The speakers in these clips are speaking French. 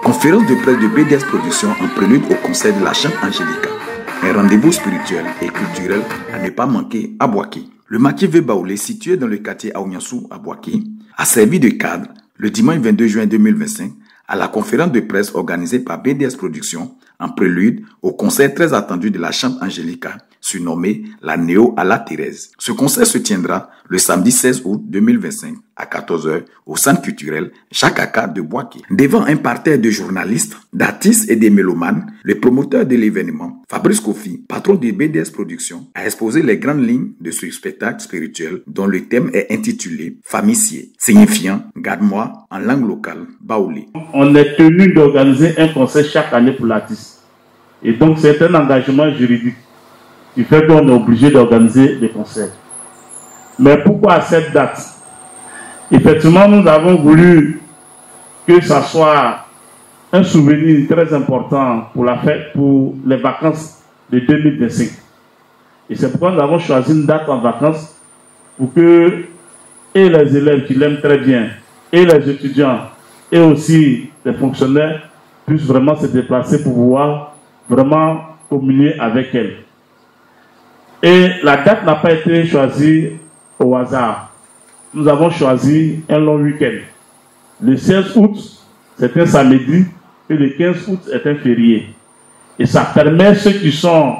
Conférence de presse de BDS Productions en prélude au concert de la chante Angélica. Un rendez-vous spirituel et culturel à ne pas manquer à Boaké. Le Maquis V Baoulé, situé dans le quartier Aouniassou à Boaké, a servi de cadre le dimanche 22 juin 2025 à la conférence de presse organisée par BDS Productions en prélude au concert très attendu de la chante Angélica, surnommée la Néo à la Thérèse. Ce concert se tiendra le samedi 16 août 2025 à 14 h au centre culturel Chakaka de Boaké. Devant un parterre de journalistes, d'artistes et des mélomanes, le promoteur de l'événement, Fabrice Kofi, patron de BDS Productions, a exposé les grandes lignes de ce spectacle spirituel dont le thème est intitulé Famicier, signifiant garde-moi en langue locale, baoulé. On est tenu d'organiser un concert chaque année pour l'artiste. Et donc c'est un engagement juridique qui fait qu'on est obligé d'organiser des concerts. Mais pourquoi à cette date? Effectivement, nous avons voulu que ça soit un souvenir très important pour la fête, pour les vacances de 2025. Et c'est pourquoi nous avons choisi une date en vacances pour que et les élèves qui l'aiment très bien, et les étudiants, et aussi les fonctionnaires puissent vraiment se déplacer pour pouvoir vraiment communier avec elle. Et la date n'a pas été choisie au hasard. Nous avons choisi un long week-end. Le 16 août, c'est un samedi, et le 15 août est un férié. Et ça permet à ceux qui sont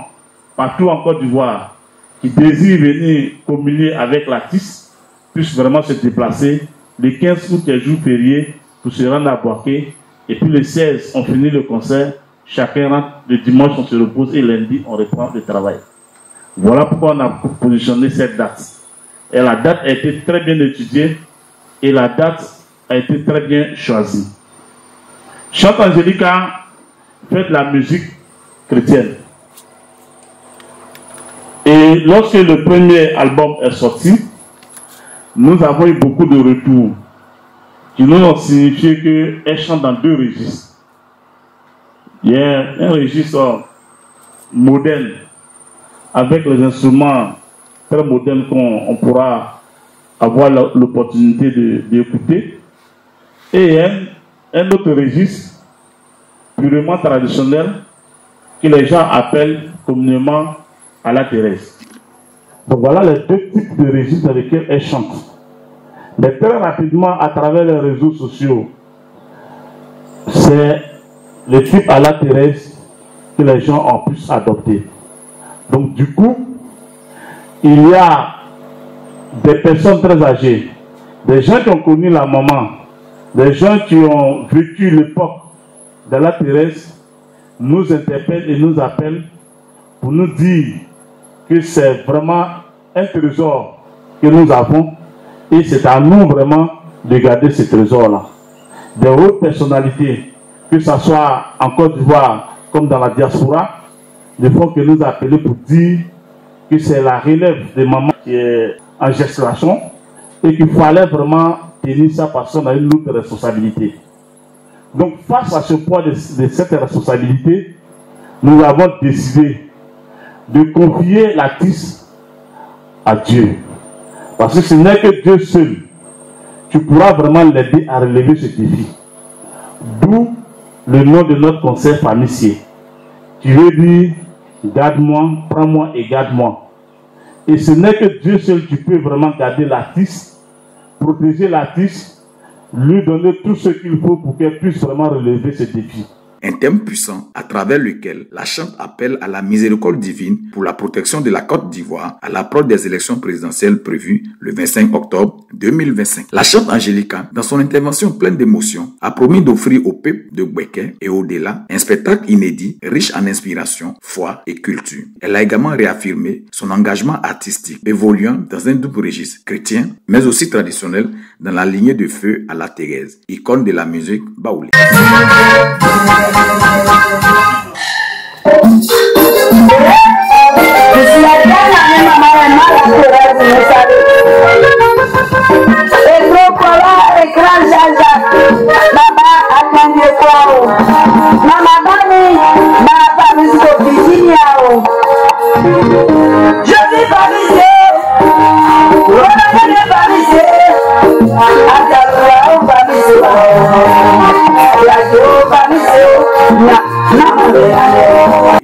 partout en Côte d'Ivoire, qui désirent venir communier avec l'artiste, puissent vraiment se déplacer. Le 15 août est jour férié pour se rendre à Boaké. Et puis le 16, on finit le concert. Chacun rentre. Le dimanche, on se repose et lundi, on reprend le travail. Voilà pourquoi on a positionné cette date. Et la date a été très bien étudiée et la date a été très bien choisie. Chante Angélica fait de la musique chrétienne. Et lorsque le premier album est sorti, nous avons eu beaucoup de retours qui nous ont signifié qu'elle chante dans deux registres. Il y a un registre moderne avec les instruments très modernes qu'on pourra avoir l'opportunité d'écouter. Et un autre registre purement traditionnel que les gens appellent communément à la Thérèse. Donc voilà les deux types de registres dans lesquels elle chante. Mais très rapidement, à travers les réseaux sociaux, c'est le type à la Thérèse que les gens ont pu adopter. Donc du coup, il y a des personnes très âgées, des gens qui ont connu la maman, des gens qui ont vécu l'époque de la Thérèse, nous interpellent et nous appellent pour nous dire que c'est vraiment un trésor que nous avons et c'est à nous vraiment de garder ce trésor-là. Des hautes personnalités, que ce soit en Côte d'Ivoire comme dans la diaspora, ne font que nous appeler pour dire que c'est la relève des mamans qui est en gestation et qu'il fallait vraiment tenir ça parce qu'on a une autre responsabilité. Donc face à ce poids de cette responsabilité, nous avons décidé de confier l'artiste à Dieu. Parce que ce n'est que Dieu seul qui pourra vraiment l'aider à relever ce défi. D'où le nom de notre concert Famicier, qui veut dire garde-moi, prends-moi et garde-moi. Et ce n'est que Dieu seul qui peut vraiment garder l'artiste, protéger l'artiste, lui donner tout ce qu'il faut pour qu'elle puisse vraiment relever ce défi. Un thème puissant à travers lequel la chante appelle à la miséricorde divine pour la protection de la Côte d'Ivoire à l'approche des élections présidentielles prévues le 25 octobre 2025. La chante Angélica, dans son intervention pleine d'émotion, a promis d'offrir au peuple de Boaké et au-delà un spectacle inédit, riche en inspiration, foi et culture. Elle a également réaffirmé son engagement artistique, évoluant dans un double registre chrétien, mais aussi traditionnel, dans la lignée de feu à la Thérèse, icône de la musique baoulée. Mama Bani, Mama Bani,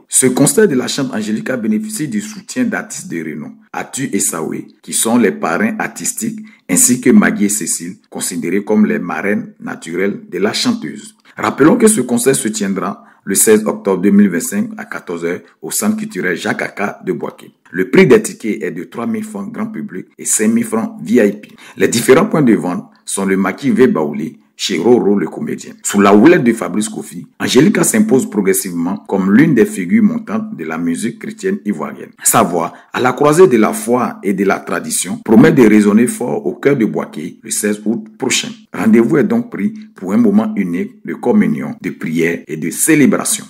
Ce concert de la chante Angélica bénéficie du soutien d'artistes de renom, Atu et Saoué, qui sont les parrains artistiques, ainsi que Maggie et Cécile, considérées comme les marraines naturelles de la chanteuse. Rappelons que ce concert se tiendra le 16 octobre 2025 à 14 h au Centre culturel Jacques Aka de Boaké. Le prix des tickets est de 3 000 francs grand public et 5 000 francs VIP. Les différents points de vente sont le Maquis V Baoulé, chez Roro le comédien. Sous la houlette de Fabrice Kofi, Angélica s'impose progressivement comme l'une des figures montantes de la musique chrétienne ivoirienne. Sa voix, à la croisée de la foi et de la tradition, promet de résonner fort au cœur de Boaké le 16 août prochain. Rendez-vous est donc pris pour un moment unique de communion, de prière et de célébration.